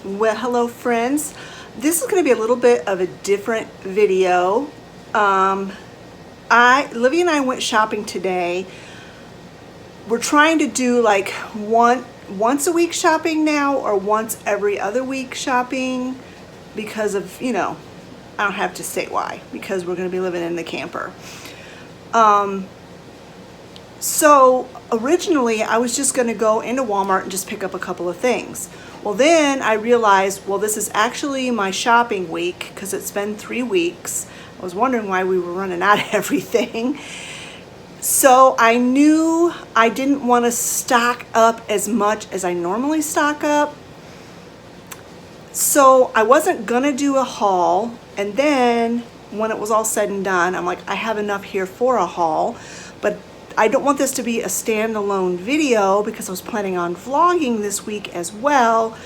Well, hello friends. This is going to be a little bit of a different video. Livy and I went shopping today. We're trying to do like once a week shopping now, or once every other week shopping, because of, I don't have to say why, because we're going to be living in the camper. So originally I was just going to go into Walmart and just pick up a couple of things. Well, then I realized, well, this is actually my shopping week because it's been 3 weeks. I was wondering why we were running out of everything. So I knew I didn't want to stock up as much as I normally stock up. So I wasn't going to do a haul. And then when it was all said and done, I'm like, I have enough here for a haul. But I don't want this to be a standalone video because I was planning on vlogging this week as well.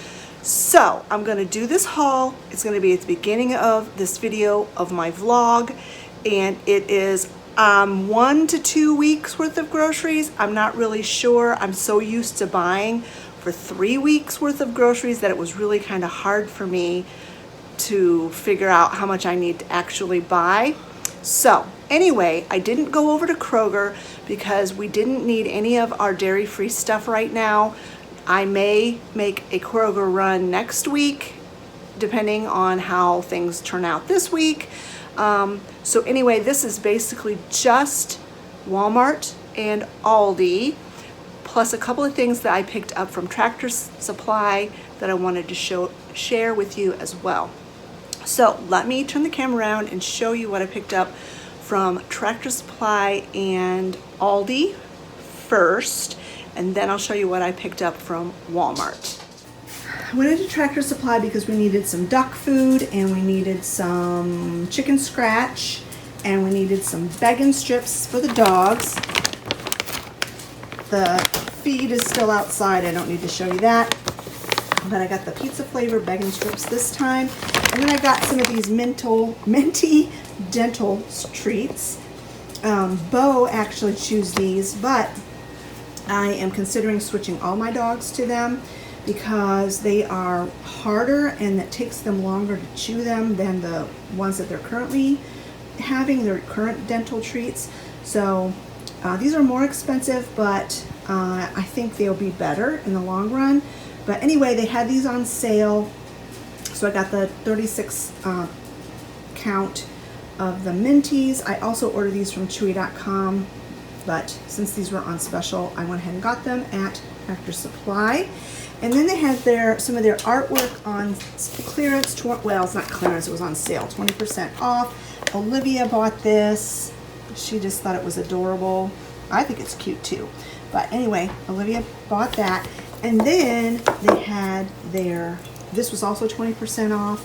So I'm going to do this haul. It's going to be at the beginning of this video of my vlog, and it is 1 to 2 weeks worth of groceries. I'm not really sure. I'm so used to buying for 3 weeks worth of groceries that it was really kind of hard for me to figure out how much I need to actually buy. So anyway, I didn't go over to Kroger because we didn't need any of our dairy-free stuff right now. I may make a Kroger run next week, depending on how things turn out this week. So anyway, this is basically just Walmart and Aldi, plus a couple of things that I picked up from Tractor Supply that I wanted to share with you as well. So let me turn the camera around and show you what I picked up from Tractor Supply and Aldi first, and then I'll show you what I picked up from Walmart. I went into Tractor Supply because we needed some duck food, and we needed some chicken scratch, and we needed some bacon strips for the dogs. The feed is still outside, I don't need to show you that. But I got the pizza flavor bacon strips this time. And then I got some of these minty dental treats. Bo actually chews these, but I am considering switching all my dogs to them because they are harder and it takes them longer to chew them than the ones that they're currently having, their current dental treats. So these are more expensive, but I think they'll be better in the long run. But anyway, they had these on sale. So I got the 36 count of the minties. I also ordered these from chewy.com, but since these were on special, I went ahead and got them at Tractor Supply. And then they had some of their artwork on clearance. Well, it's not clearance, it was on sale, 20% off. Olivia bought this. She just thought it was adorable. I think it's cute too. But anyway, Olivia bought that. And then they had this was also 20% off,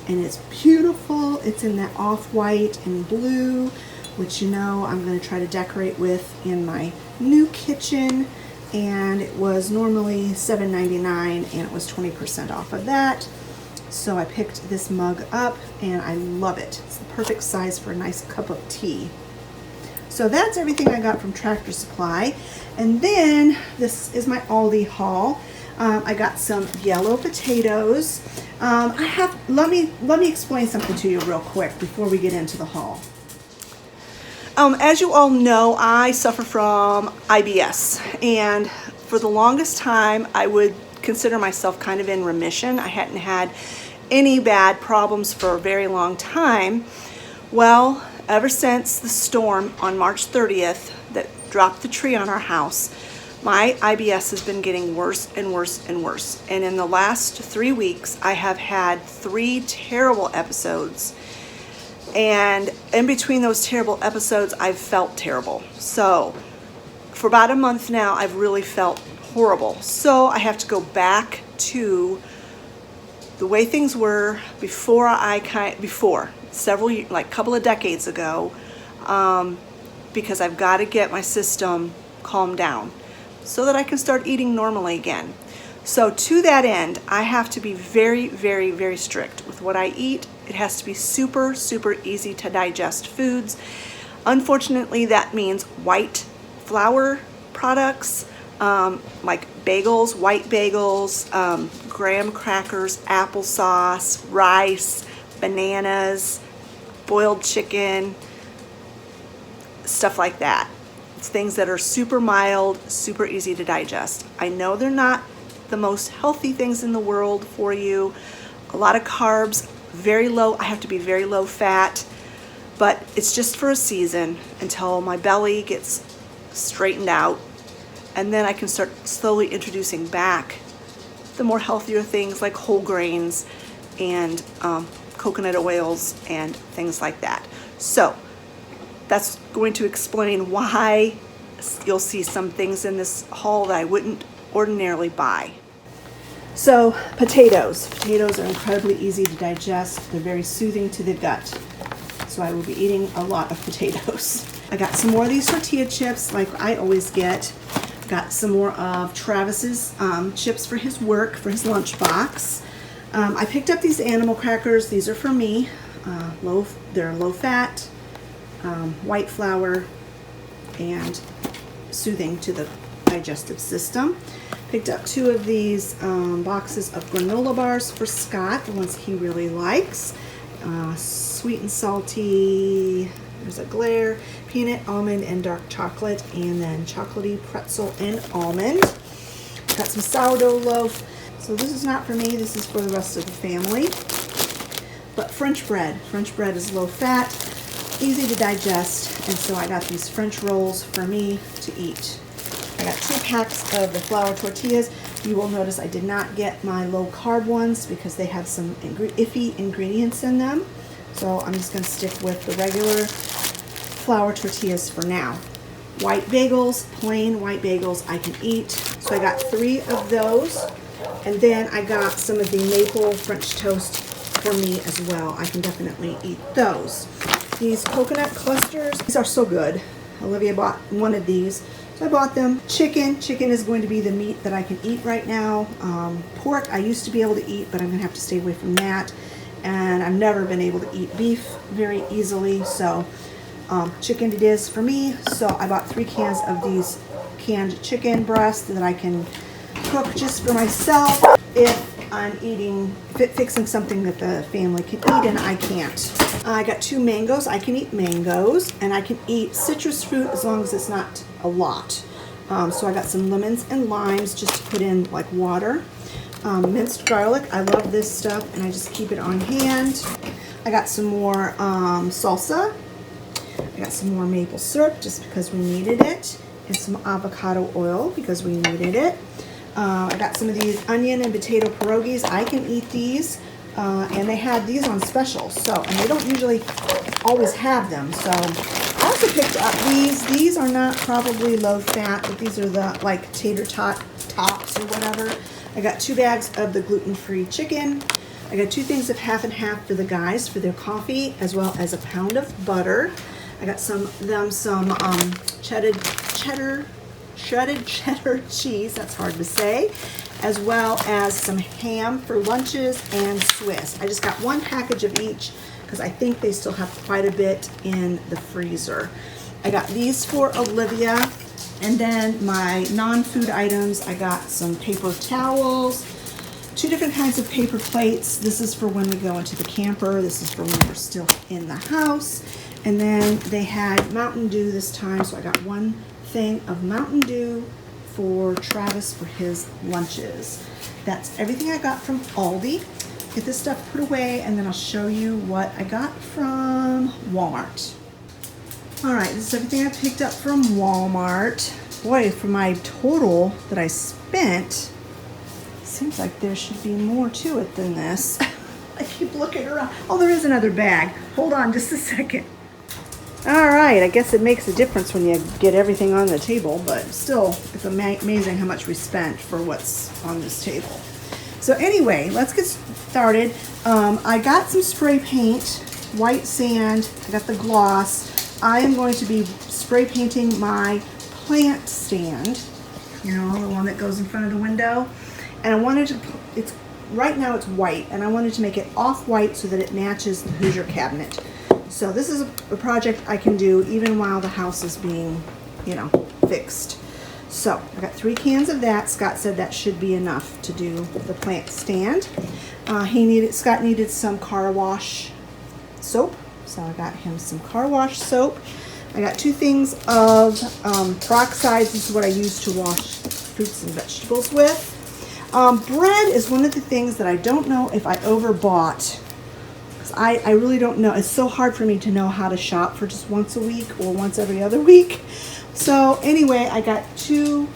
and it's beautiful. It's in that off-white and blue, which I'm going to try to decorate with in my new kitchen. And it was normally $7.99, and it was 20% off of that. So I picked this mug up, and I love it. It's the perfect size for a nice cup of tea. So that's everything I got from Tractor Supply. And then this is my Aldi haul. I got some yellow potatoes. Let me explain something to you real quick before we get into the haul. As you all know, I suffer from IBS, and for the longest time I would consider myself kind of in remission. I hadn't had any bad problems for a very long time. Well, ever since the storm on March 30th that dropped the tree on our house, my IBS has been getting worse and worse and worse. And in the last 3 weeks, I have had 3 terrible episodes. And in between those terrible episodes, I've felt terrible. So for about a month now, I've really felt horrible. So I have to go back to the way things were before several years, like a couple of decades ago, because I've got to get my system calmed down so that I can start eating normally again. So to that end, I have to be very, very, very strict with what I eat. It has to be super, super easy to digest foods. Unfortunately, that means white flour products, like bagels, white bagels, graham crackers, applesauce, rice, bananas, boiled chicken, stuff like that. It's things that are super mild, super easy to digest. I know they're not the most healthy things in the world for you. A lot of carbs, very low. I have to be very low fat, but it's just for a season until my belly gets straightened out, and then I can start slowly introducing back the more healthier things like whole grains and coconut oils and things like that. So that's going to explain why you'll see some things in this haul that I wouldn't ordinarily buy. So potatoes. Potatoes are incredibly easy to digest. They're very soothing to the gut. So I will be eating a lot of potatoes. I got some more of these tortilla chips like I always get. Got some more of Travis's chips for his work, for his lunchbox. I picked up these animal crackers. These are for me. They're low fat, white flour, and soothing to the digestive system. Picked up 2 of these boxes of granola bars for Scott, the ones he really likes. Sweet and salty, there's a glare, peanut, almond, and dark chocolate, and then chocolatey pretzel and almond. Got some sourdough loaf. So this is not for me, this is for the rest of the family. But French bread. French bread is low fat, easy to digest, and so I got these French rolls for me to eat. I got 2 packs of the flour tortillas. You will notice I did not get my low carb ones because they have some iffy ingredients in them. So I'm just going to stick with the regular flour tortillas for now. White bagels, plain white bagels I can eat. So I got 3 of those. And then I got some of the maple French toast for me as well. I can definitely eat those. These coconut clusters, these are so good. Olivia bought one of these. So I bought them. Chicken is going to be the meat that I can eat right now. Pork I used to be able to eat, but I'm going to have to stay away from that. And I've never been able to eat beef very easily, so chicken it is for me. So I bought 3 cans of these canned chicken breasts that I can cook just for myself if I'm fixing something that the family can eat and I can't. I got 2 mangoes. I can eat mangoes, and I can eat citrus fruit as long as it's not a lot. So I got some lemons and limes just to put in like water. Minced garlic. I love this stuff, and I just keep it on hand. I got some more salsa. I got some more maple syrup just because we needed it, and some avocado oil because we needed it. I got some of these onion and potato pierogies. I can eat these, and they had these on special. So, and they don't usually always have them. So I also picked up these. These are not probably low fat, but these are the like tater tots or whatever. I got 2 bags of the gluten-free chicken. I got 2 things of half and half for the guys for their coffee, as well as a pound of butter. I got some shredded cheddar cheese, that's hard to say, as well as some ham for lunches and Swiss. I just got 1 package of each because I think they still have quite a bit in the freezer. I got these for Olivia, and then my non-food items, I got some paper towels, 2 different kinds of paper plates. This is for when we go into the camper. This is for when we're still in the house. And then they had Mountain Dew this time, so I got 1 thing of Mountain Dew for Travis for his lunches. That's everything I got from Aldi. Get this stuff put away, and then I'll show you what I got from Walmart. All right, this is everything I picked up from Walmart. Boy, for my total that I spent, seems like there should be more to it than this. I keep looking around. Oh, there is another bag. Hold on just a second. All right, I guess it makes a difference when you get everything on the table, but still, it's amazing how much we spent for what's on this table. So anyway, let's get started. I got some spray paint, white sand, I got the gloss. I am going to be spray painting my plant stand, you know, the one that goes in front of the window. And I wanted to, right now it's white, and I wanted to make it off-white so that it matches the Hoosier cabinet. So this is a project I can do even while the house is being, you know, fixed. So I got 3 cans of that. Scott said that should be enough to do the plant stand. Scott needed some car wash soap, so I got him some car wash soap. I got 2 things of peroxide. This is what I use to wash fruits and vegetables with. Bread is one of the things that I don't know if I overbought. I really don't know. It's so hard for me to know how to shop for just once a week or once every other week. So anyway, I got 2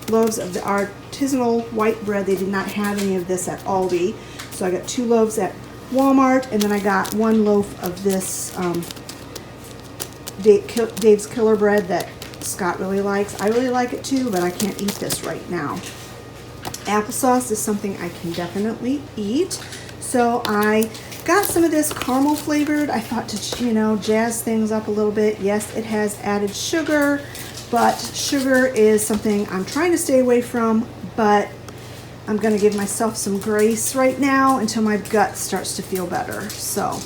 loaves of the artisanal white bread. They did not have any of this at Aldi. So I got 2 loaves at Walmart, and then I got 1 loaf of this Dave's Killer Bread that Scott really likes. I really like it too, but I can't eat this right now. Applesauce is something I can definitely eat. So I got some of this caramel flavored. I thought to, you know, jazz things up a little bit. Yes, it has added sugar, but sugar is something I'm trying to stay away from, but I'm going to give myself some grace right now until my gut starts to feel better. So,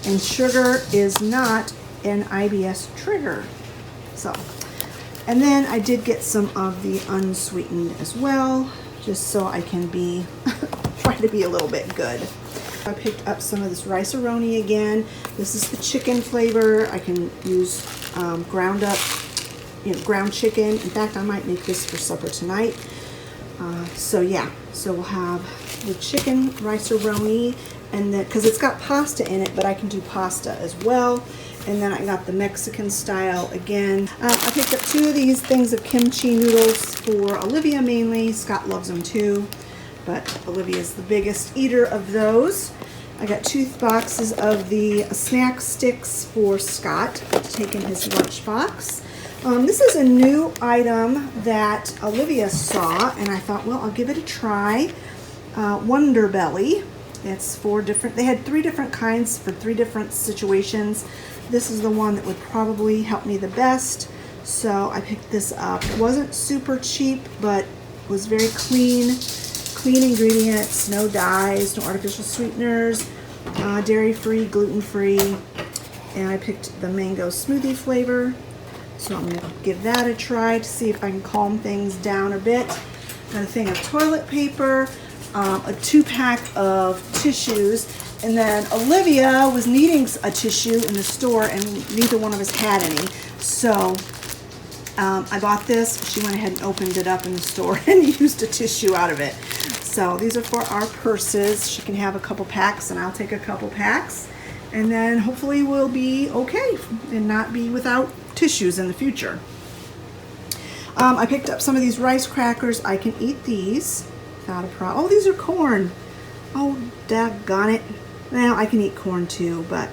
and sugar is not an IBS trigger. So, and then I did get some of the unsweetened as well, just so I can be, try to be a little bit good. I picked up some of this rice-a-roni again. This is the chicken flavor. I can use ground up, ground chicken. In fact, I might make this for supper tonight. So yeah, so we'll have the chicken rice-a-roni, and then because it's got pasta in it, but I can do pasta as well. And then I got the Mexican style again. I picked up 2 of these things of kimchi noodles for Olivia mainly. Scott loves them too, but Olivia's the biggest eater of those. I got 2 boxes of the snack sticks for Scott to take in his lunch box. This is a new item that Olivia saw, and I thought, well, I'll give it a try. Wonder Belly. It's 4 different, they had 3 different kinds for 3 different situations. This is the one that would probably help me the best, so I picked this up. It wasn't super cheap, but was very clean ingredients, no dyes, no artificial sweeteners, dairy-free, gluten-free, and I picked the mango smoothie flavor, so I'm going to give that a try to see if I can calm things down a bit. Got a thing of toilet paper, a 2-pack of tissues, and then Olivia was needing a tissue in the store, and neither one of us had any, so I bought this. She went ahead and opened it up in the store and used a tissue out of it. So these are for our purses. She can have a couple packs and I'll take a couple packs, and then hopefully we'll be okay and not be without tissues in the future. I picked up some of these rice crackers. I can eat these, not a problem. Oh, these are corn. Oh, daggone it. Well, I can eat corn too, but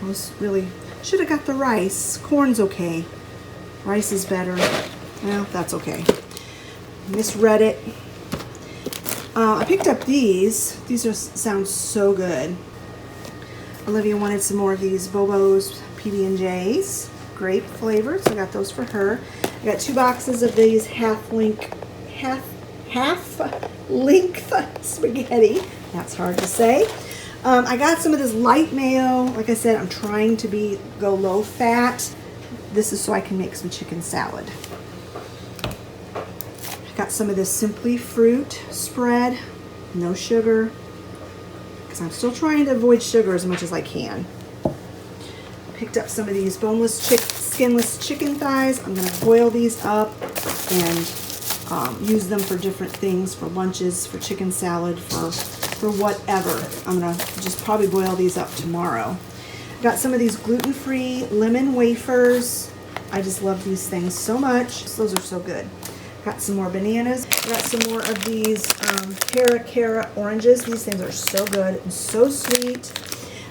I was really, should have got the rice. Corn's okay. Rice is better. Well, that's okay. Misread it. I picked up these. These sound so good. Olivia wanted some more of these Bobo's PB&Js. Grape flavored, so I got those for her. I got 2 boxes of these half-length spaghetti. That's hard to say. I got some of this light mayo. Like I said, I'm trying to go low fat. This is so I can make some chicken salad. I got some of this Simply Fruit spread, no sugar, because I'm still trying to avoid sugar as much as I can. Picked up some of these boneless, skinless chicken thighs. I'm going to boil these up and use them for different things, for lunches, for chicken salad, for whatever. I'm going to just probably boil these up tomorrow. Got some of these gluten-free lemon wafers. I just love these things so much. Those are so good. Got some more bananas. Got some more of these Cara oranges. These things are so good and so sweet.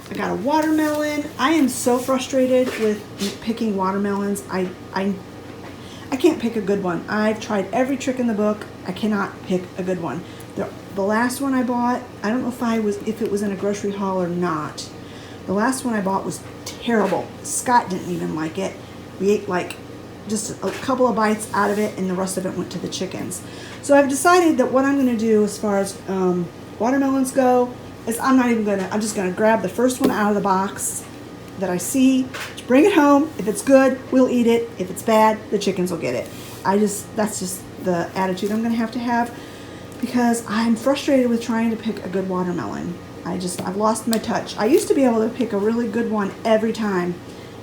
I got a watermelon. I am so frustrated with picking watermelons. I can't pick a good one. I've tried every trick in the book. I cannot pick a good one. The last one I bought, I don't know if it was in a grocery haul or not. The last one I bought was terrible. Scott didn't even like it. We ate like just a couple of bites out of it, and the rest of it went to the chickens. So I've decided that what I'm going to do as far as watermelons go is I'm just going to grab the first one out of the box that I see, bring it home. If it's good, we'll eat it. If it's bad, the chickens will get it. that's just the attitude I'm gonna have to have, because I'm frustrated with trying to pick a good watermelon. I've lost my touch. I used to be able to pick a really good one every time.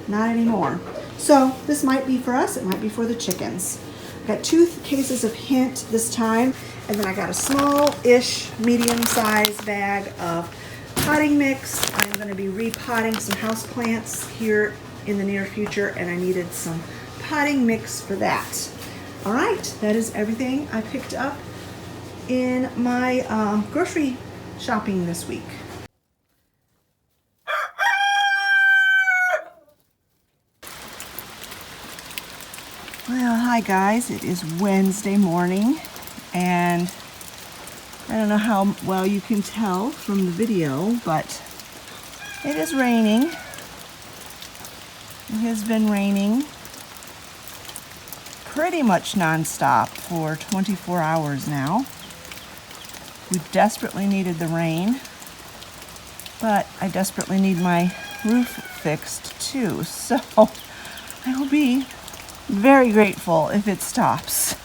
Not anymore. So this might be for us, it might be for the chickens. I got 2 cases of Hint this time, and then I got a small-ish, medium-sized bag of potting mix. I'm gonna be repotting some houseplants here in the near future, and I needed some potting mix for that. All right, that is everything I picked up in my grocery shopping this week. Well, hi guys, it is Wednesday morning, and I don't know how well you can tell from the video, but it is raining. It has been raining pretty much nonstop for 24 hours now. We desperately needed the rain, but I desperately need my roof fixed too, so I will be very grateful if it stops.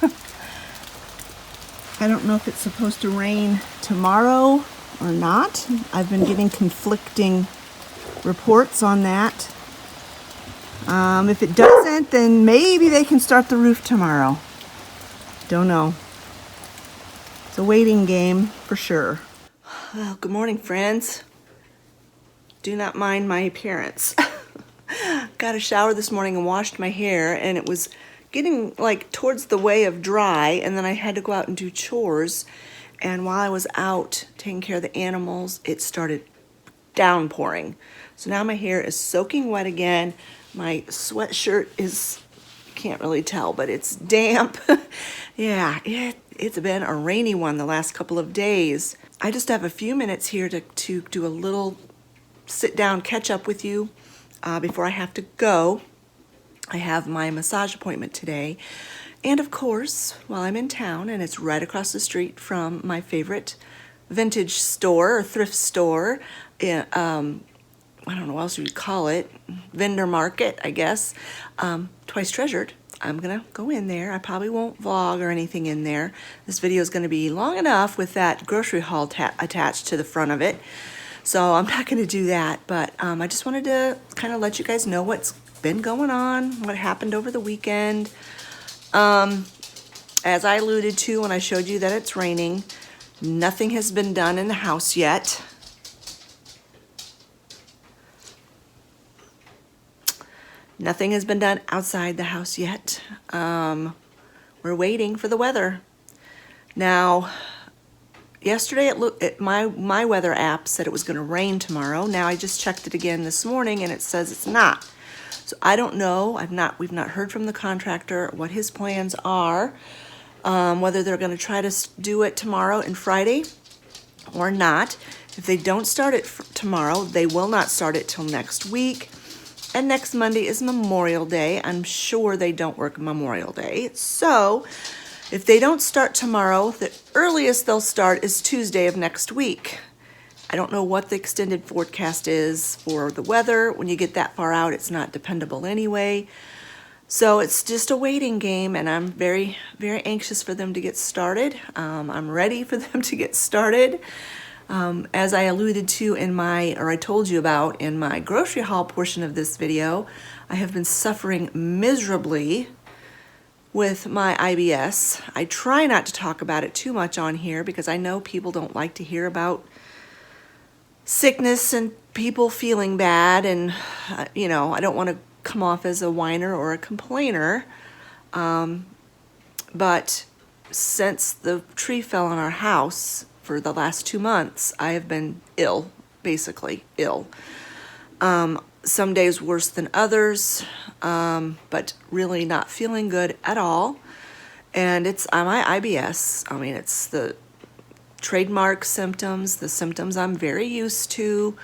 I don't know if it's supposed to rain tomorrow or not. I've been getting conflicting reports on that. If it doesn't, then maybe they can start the roof tomorrow. Don't know. It's a waiting game for sure. Well, good morning, friends. Do not mind my appearance. Got a shower this morning and washed my hair, and it was getting like towards the way of dry, and then I had to go out and do chores, and while I was out taking care of the animals, it started downpouring. So now my hair is soaking wet again. My sweatshirt is, can't really tell, but it's damp. Yeah, it's been a rainy one the last couple of days. I just have a few minutes here to do a little sit down catch up with you before I have to go. I have my massage appointment today, and of course, while I'm in town, and it's right across the street from my favorite vintage store or thrift store, I don't know what else you'd call it, vendor market, I guess, Twice Treasured. I'm gonna go in there. I probably won't vlog or anything in there. This video is gonna be long enough with that grocery haul attached to the front of it, so I'm not gonna do that, but I just wanted to kind of let you guys know what's been going on, what happened over the weekend. As I alluded to when I showed you that it's raining, nothing has been done in the house yet. Nothing has been done outside the house yet. We're waiting for the weather. Now, yesterday my weather app said it was going to rain tomorrow. Now I just checked it again this morning and it says it's not. So I don't know. We've not heard from the contractor what his plans are, whether they're going to try to do it tomorrow and Friday or not. If they don't start it tomorrow, they will not start it till next week. And next Monday is Memorial Day. I'm sure they don't work Memorial Day. So if they don't start tomorrow, the earliest they'll start is Tuesday of next week. I don't know what the extended forecast is for the weather. When you get that far out, it's not dependable anyway. So it's just a waiting game, and I'm very, very anxious for them to get started. I'm ready for them to get started. As I alluded to I told you about in my grocery haul portion of this video, I have been suffering miserably with my IBS. I try not to talk about it too much on here because I know people don't like to hear about sickness and people feeling bad, and I don't want to come off as a whiner or a complainer. But since the tree fell on our house, for the last 2 months, I have been ill, basically ill. Some days worse than others, but really not feeling good at all. And it's my IBS. I mean, it's the trademark symptoms, the symptoms I'm very used to.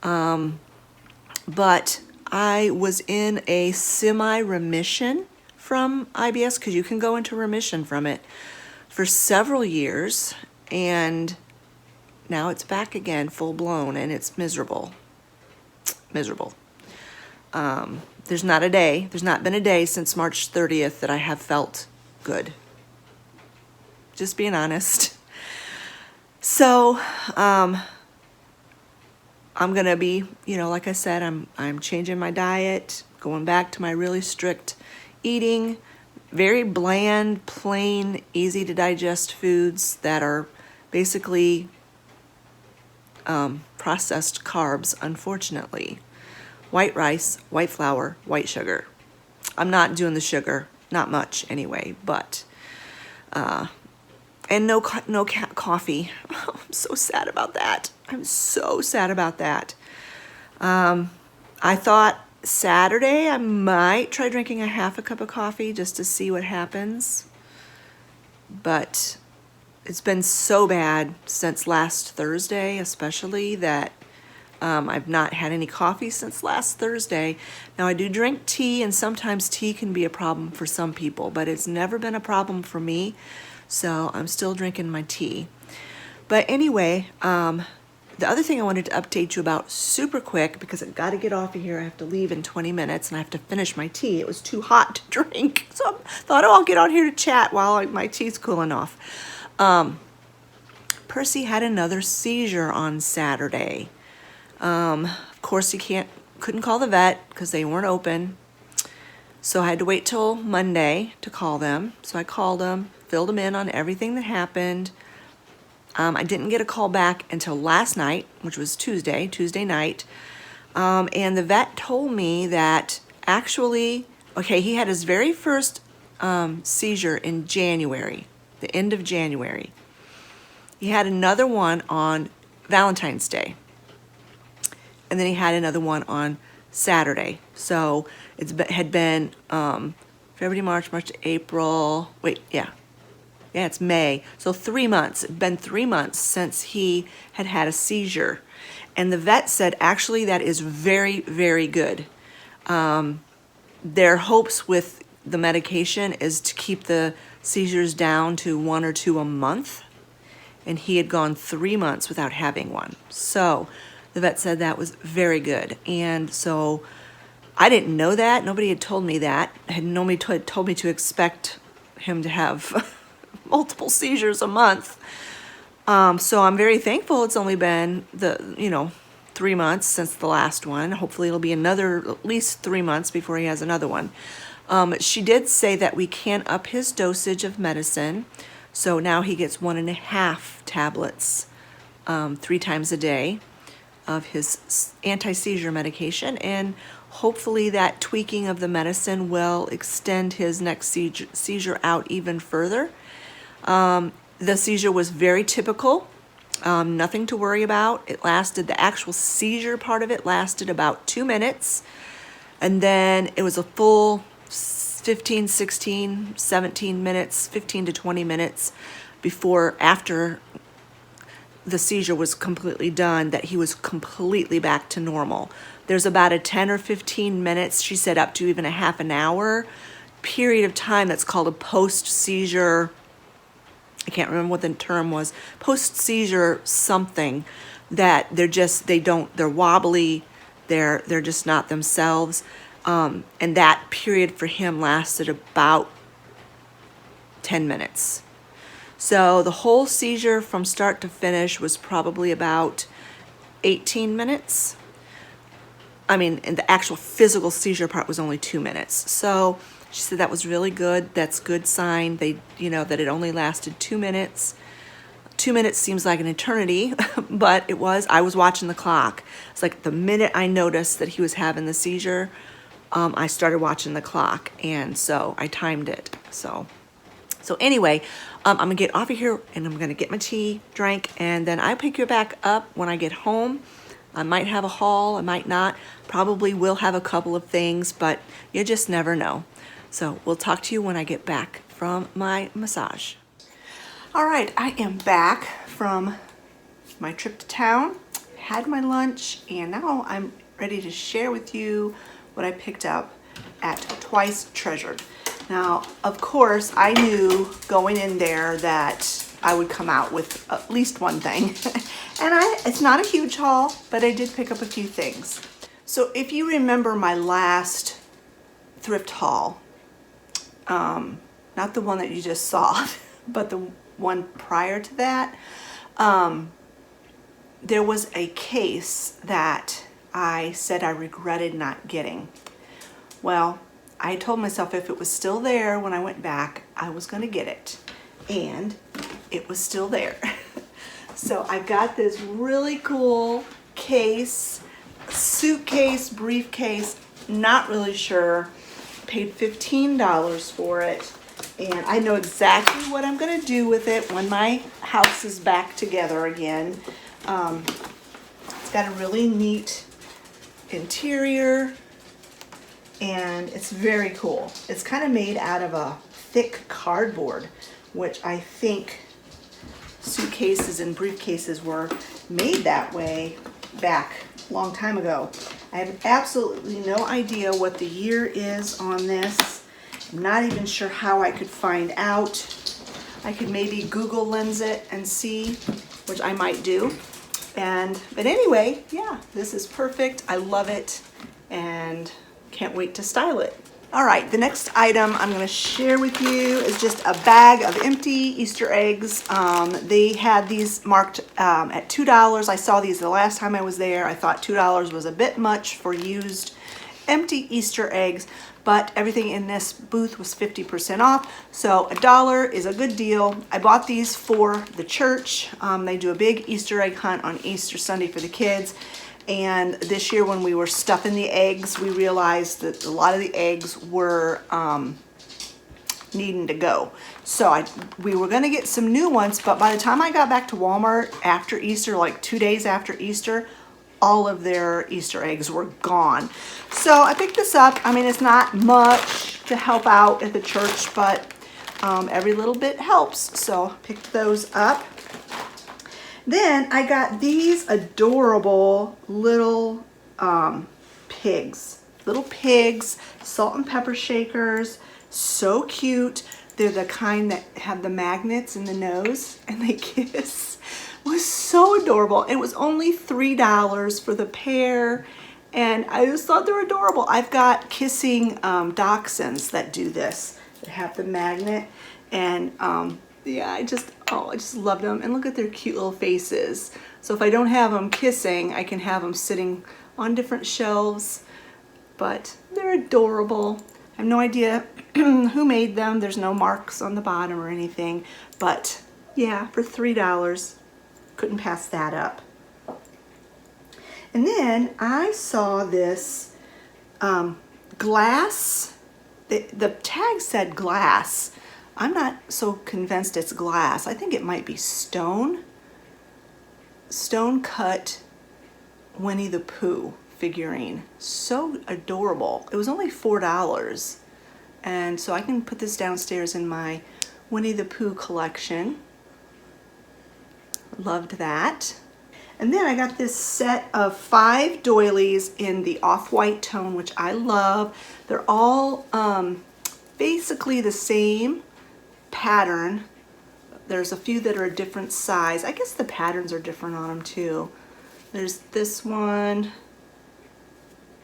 But I was in a semi-remission from IBS, because you can go into remission from it, for several years. And now it's back again, full blown, and it's miserable. Miserable. There's not been a day since March 30th that I have felt good. Just being honest. So, I'm gonna be, like I said, I'm changing my diet, going back to my really strict eating, very bland, plain, easy to digest foods that are basically processed carbs, unfortunately. White rice, white flour, white sugar. I'm not doing the sugar, not much anyway, but and no coffee. I'm so sad about that. I'm so sad about that. I thought Saturday I might try drinking a half a cup of coffee just to see what happens. But it's been so bad since last Thursday, especially, that I've not had any coffee since last Thursday. Now, I do drink tea, and sometimes tea can be a problem for some people, but it's never been a problem for me, so I'm still drinking my tea. But anyway, the other thing I wanted to update you about super quick, because I've got to get off of here. I have to leave in 20 minutes, and I have to finish my tea. It was too hot to drink, so I thought, I'll get on here to chat while my tea's cooling off. Percy had another seizure on Saturday. Of course, he couldn't call the vet because they weren't open. So I had to wait till Monday to call them. So I called them, filled them in on everything that happened. I didn't get a call back until last night, which was Tuesday night. And the vet told me that actually, he had his very first seizure in January, the end of January. He had another one on Valentine's Day. And then he had another one on Saturday. So had been February, March, April. Yeah, it's May. So 3 months. It's been 3 months since he had a seizure. And the vet said, actually, that is very, very good. Their hopes with the medication is to keep the seizures down to 1 or 2 a month. And he had gone 3 months without having one. So the vet said that was very good. And so I didn't know that. Nobody had told me that. Nobody told me to expect him to have multiple seizures a month. So I'm very thankful it's only been 3 months since the last one. Hopefully it'll be another at least 3 months before he has another one. She did say that we can up his dosage of medicine. So now he gets 1.5 tablets 3 times a day of his anti-seizure medication, and hopefully that tweaking of the medicine will extend his next seizure out even further. The seizure was very typical, nothing to worry about. The actual seizure part of it lasted about 2 minutes, and then it was a full 15, 16, 17 minutes, 15 to 20 minutes after the seizure was completely done, that he was completely back to normal. There's about a 10 or 15 minutes, she said up to even a half an hour period of time that's called a post-seizure, I can't remember what the term was, post-seizure something, that they're wobbly, they're just not themselves. And that period for him lasted about 10 minutes. So the whole seizure from start to finish was probably about 18 minutes. And the actual physical seizure part was only 2 minutes. So she said that was really good. That's good sign. That it only lasted 2 minutes. 2 minutes seems like an eternity, but I was watching the clock. It's like the minute I noticed that he was having the seizure, I started watching the clock, and so I timed it. So anyway, I'm gonna get off of here, and I'm gonna get my tea drank, and then I'll pick you back up when I get home. I might have a haul, I might not. Probably will have a couple of things, but you just never know. So we'll talk to you when I get back from my massage. All right, I am back from my trip to town, had my lunch, and now I'm ready to share with you what I picked up at Twice Treasured. Now, of course, I knew going in there that I would come out with at least one thing. And it's not a huge haul, but I did pick up a few things. So if you remember my last thrift haul, not the one that you just saw, but the one prior to that, there was a case that I said I regretted not getting. Well, I told myself if it was still there when I went back, I was going to get it. And it was still there. So I got this really cool case, suitcase, briefcase, not really sure. Paid $15 for it. And I know exactly what I'm going to do with it when my house is back together again. It's got a really neat interior. And it's very cool. It's kind of made out of a thick cardboard, which I think suitcases and briefcases were made that way back a long time ago. I have absolutely no idea what the year is on this. I'm not even sure how I could find out. I could maybe Google Lens it and see, which I might do. But anyway, yeah, this is perfect. I love it and can't wait to style it. All right, the next item I'm gonna share with you is just a bag of empty Easter eggs. They had these marked at $2. I saw these the last time I was there. I thought $2 was a bit much for used empty Easter eggs, but everything in this booth was 50% off, so $1 is a good deal. I bought these for the church. They do a big Easter egg hunt on Easter Sunday for the kids. And this year when we were stuffing the eggs, we realized that a lot of the eggs were needing to go. So we were gonna get some new ones, but by the time I got back to Walmart after Easter, like 2 days after Easter, all of their Easter eggs were gone. So I picked this up. I mean, it's not much to help out at the church, but every little bit helps. So I picked those up. Then I got these adorable little pigs. Little pigs, salt and pepper shakers, so cute. They're the kind that have the magnets in the nose and they kiss. It was so adorable. It was only $3 for the pair and I just thought they were adorable. I've got kissing dachshunds that do this, that have the magnet, and yeah, I just love them. And look at their cute little faces. So if I don't have them kissing, I can have them sitting on different shelves. But they're adorable. I have no idea who made them. There's no marks on the bottom or anything. But yeah, for $3, couldn't pass that up. And then I saw this glass. The tag said glass. I'm not so convinced it's glass. I think it might be stone cut Winnie the Pooh figurine. So adorable. It was only $4. And so I can put this downstairs in my Winnie the Pooh collection. Loved that. And then I got this set of 5 doilies in the off-white tone, which I love. They're all basically the same pattern. There's a few that are a different size. I guess the patterns are different on them too. There's this one.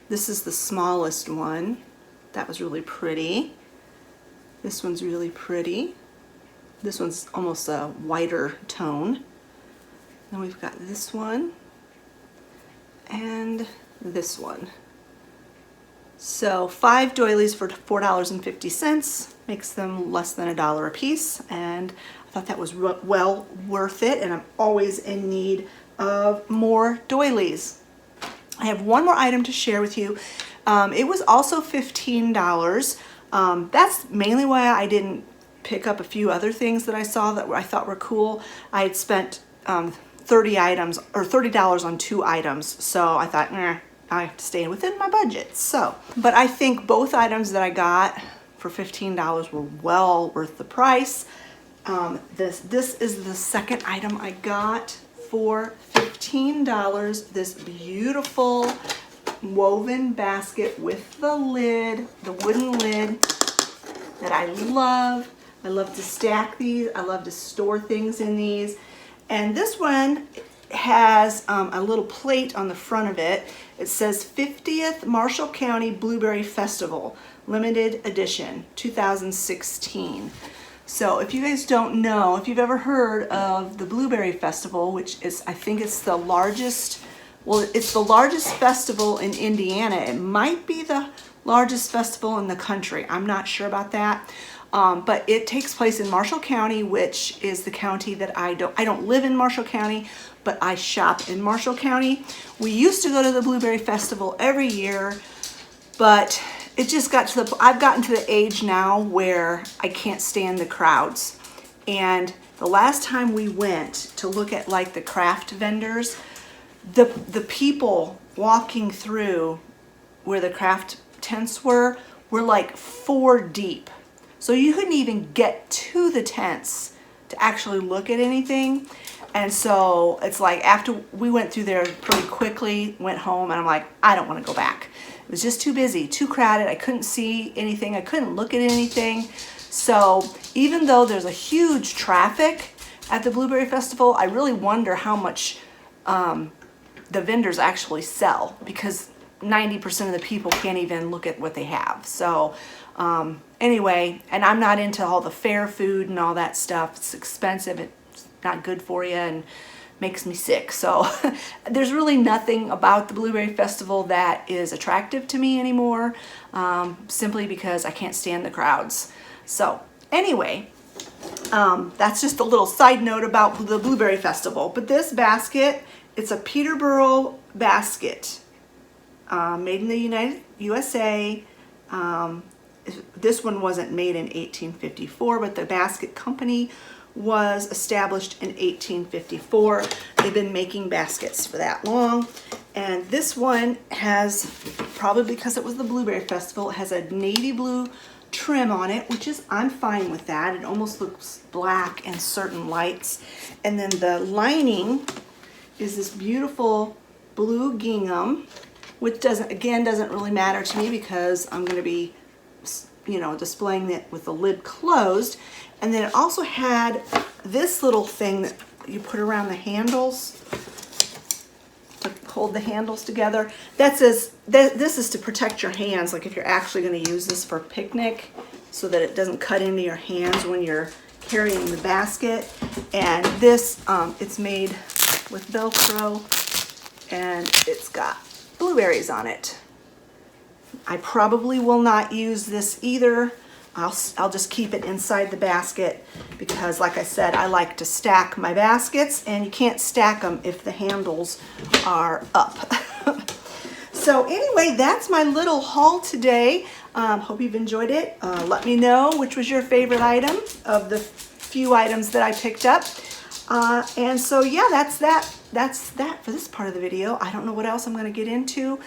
This is the smallest one. That was really pretty. This one's really pretty. This one's almost a whiter tone. Then we've got this one and this one. So 5 doilies for $4.50 makes them less than $1 a piece, and I thought that was well worth it, and I'm always in need of more doilies. I have one more item to share with you. It was also $15. That's mainly why I didn't pick up a few other things that I saw that I thought were cool. I had spent 30 items or $30 on 2 items, so I thought, I have to stay within my budget. So, but I think both items that I got for $15 were well worth the price. This is the second item I got for $15. This beautiful woven basket with the lid, the wooden lid that I love. I love to stack these. I love to store things in these. And this one has a little plate on the front of it. It says 50th Marshall County Blueberry Festival, limited edition, 2016. So if you guys don't know, if you've ever heard of the Blueberry Festival, which is, I think it's the largest, well, it's the largest festival in Indiana. It might be the largest festival in the country. I'm not sure about that. But it takes place in Marshall County, which is the county that I don't live in Marshall County, but I shop in Marshall County. We used to go to the Blueberry Festival every year, but it just got to I've gotten to the age now where I can't stand the crowds. And the last time we went to look at like the craft vendors, the people walking through where the craft tents were like 4 deep. So you couldn't even get to the tents to actually look at anything. And so it's like after we went through there pretty quickly, went home, and I'm like, I don't want to go back. It was just too busy, too crowded. I couldn't see anything. I couldn't look at anything. So even though there's a huge traffic at the Blueberry Festival, I really wonder how much the vendors actually sell, because 90% of the people can't even look at what they have. So anyway, and I'm not into all the fair food and all that stuff. It's expensive. It's not good for you and makes me sick. So there's really nothing about the Blueberry Festival that is attractive to me anymore, simply because I can't stand the crowds. So anyway, that's just a little side note about the Blueberry Festival. But this basket, it's a Peterborough basket, made in the USA. This one wasn't made in 1854, but the basket company was established in 1854. They've been making baskets for that long. And this one has, probably because it was the Blueberry Festival, it has a navy blue trim on it, which is, I'm fine with that. It almost looks black in certain lights. And then the lining is this beautiful blue gingham, which doesn't really matter to me because I'm going to be, displaying it with the lid closed. And then it also had this little thing that you put around the handles to hold the handles together. This is to protect your hands, like if you're actually going to use this for a picnic, so that it doesn't cut into your hands when you're carrying the basket. And this, it's made with Velcro, and it's got blueberries on it. I probably will not use this either. I'll just keep it inside the basket because, like I said, I like to stack my baskets, and you can't stack them if the handles are up. So anyway, that's my little haul today. Hope you've enjoyed it. Let me know which was your favorite item of the few items that I picked up. And so yeah, that's that for this part of the video. I don't know what else I'm going to get into.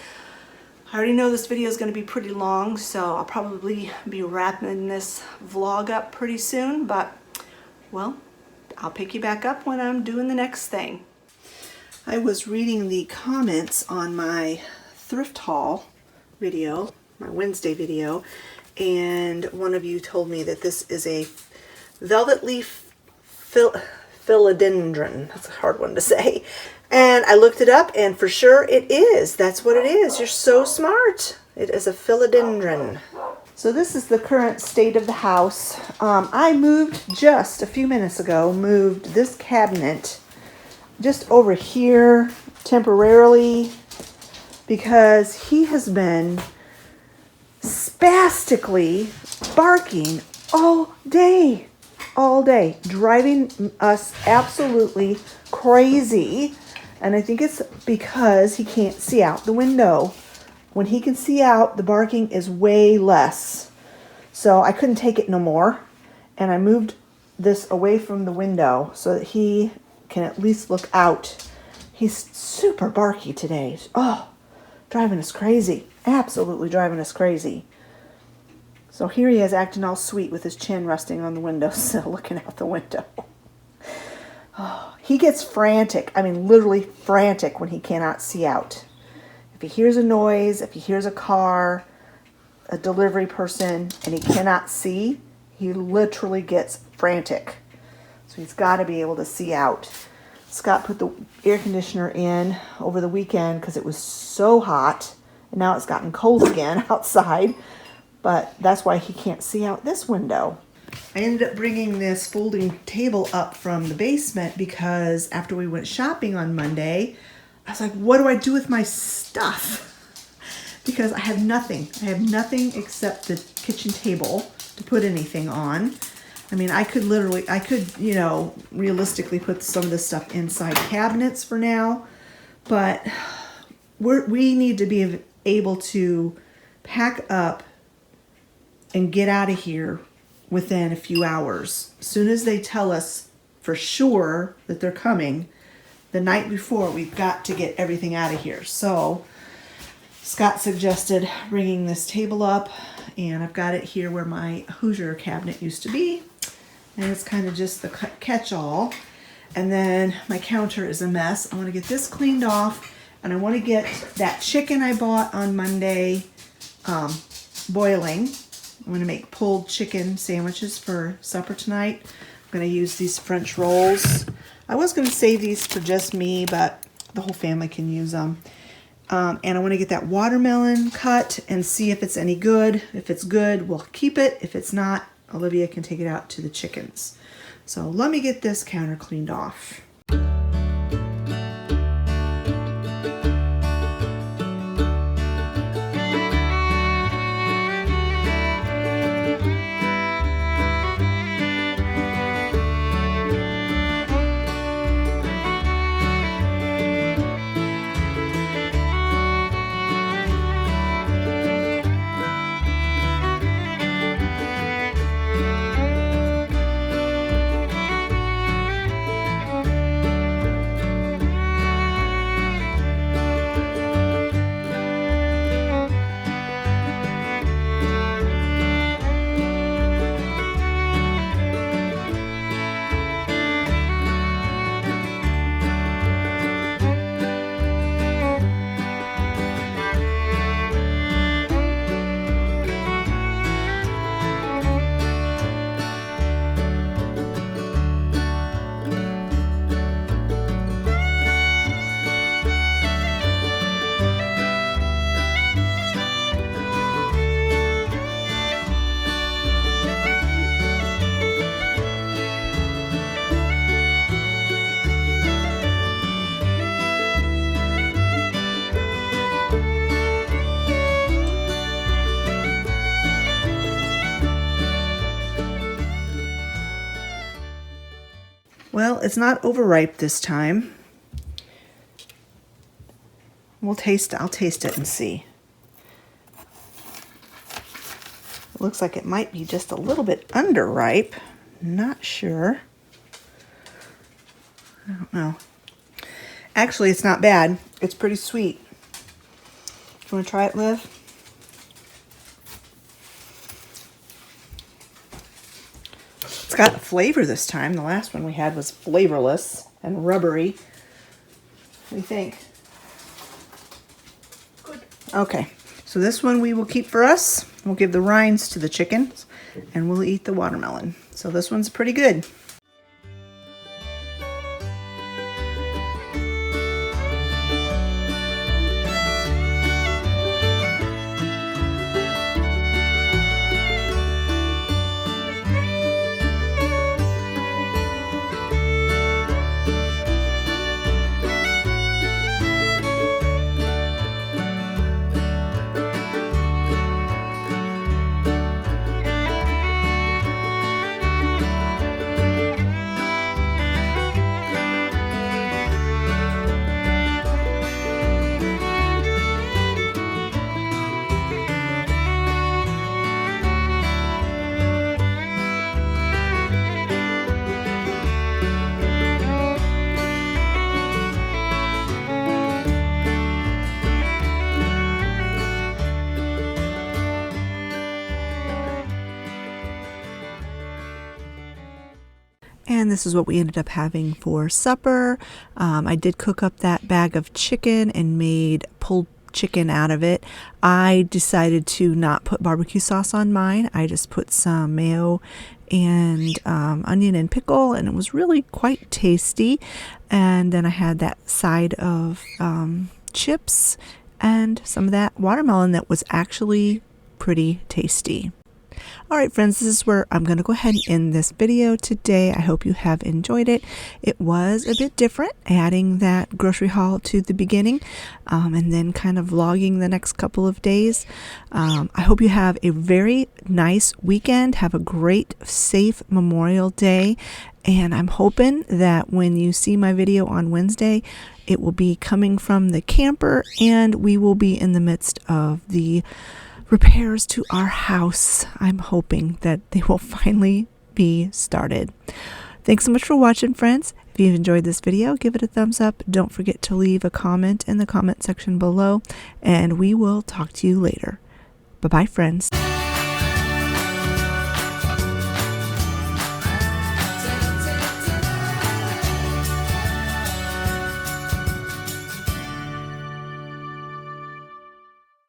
I already know this video is going to be pretty long, so I'll probably be wrapping this vlog up pretty soon, but, well, I'll pick you back up when I'm doing the next thing. I was reading the comments on my thrift haul video, my Wednesday video, and one of you told me that this is a velvet leaf philodendron. That's a hard one to say. And I looked it up, and for sure it is. That's what it is. You're so smart. It is a philodendron. So this is the current state of the house. I moved just a few minutes ago, moved this cabinet just over here temporarily because he has been spastically barking all day, driving us absolutely crazy. And I think it's because he can't see out the window. When he can see out, the barking is way less. So I couldn't take it no more. And I moved this away from the window so that he can at least look out. He's super barky today. Oh, driving us crazy. Absolutely driving us crazy. So here he is acting all sweet with his chin resting on the windowsill, looking out the window. Oh, he gets frantic. I mean, literally frantic when he cannot see out. If he hears a noise, if he hears a car, a delivery person, and he cannot see, he literally gets frantic. So he's got to be able to see out. Scott put the air conditioner in over the weekend because it was so hot. And now it's gotten cold again outside. But that's why he can't see out this window. I ended up bringing this folding table up from the basement because after we went shopping on Monday, I was like, what do I do with my stuff? Because I have nothing. I have nothing except the kitchen table to put anything on. I mean, I could, you know, realistically put some of this stuff inside cabinets for now, but we need to be able to pack up and get out of here within a few hours. As soon as they tell us for sure that they're coming, the night before, we've got to get everything out of here. So Scott suggested bringing this table up, and I've got it here where my Hoosier cabinet used to be. And it's kind of just the catch-all. And then my counter is a mess. I want to get this cleaned off, and I want to get that chicken I bought on Monday boiling. I'm going to make pulled chicken sandwiches for supper tonight. I'm going to use these French rolls. I was going to save these for just me, but the whole family can use them. And I want to get that watermelon cut and see if it's any good. If it's good, we'll keep it. If it's not, Olivia can take it out to the chickens. So let me get this counter cleaned off. Well, it's not overripe this time. I'll taste it and see. It looks like it might be just a little bit underripe. Not sure. I don't know. Actually, it's not bad. It's pretty sweet. You want to try it, Liv? It's got flavor this time. The last one we had was flavorless and rubbery. What do you think? Good. Okay, so this one we will keep for us. We'll give the rinds to the chickens, and we'll eat the watermelon. So this one's pretty good. And this is what we ended up having for supper. I did cook up that bag of chicken and made pulled chicken out of it. I decided to not put barbecue sauce on mine. I just put some mayo and onion and pickle, and it was really quite tasty. And then I had that side of chips and some of that watermelon that was actually pretty tasty. All right, friends, this is where I'm going to go ahead and end this video today. I hope you have enjoyed it. It was a bit different, adding that grocery haul to the beginning and then kind of vlogging the next couple of days. I hope you have a very nice weekend. Have a great, safe Memorial Day. And I'm hoping that when you see my video on Wednesday, it will be coming from the camper and we will be in the midst of the repairs to our house. I'm hoping that they will finally be started. Thanks so much for watching, friends. If you've enjoyed this video, give it a thumbs up. Don't forget to leave a comment in the comment section below, and we will talk to you later. Bye-bye, friends.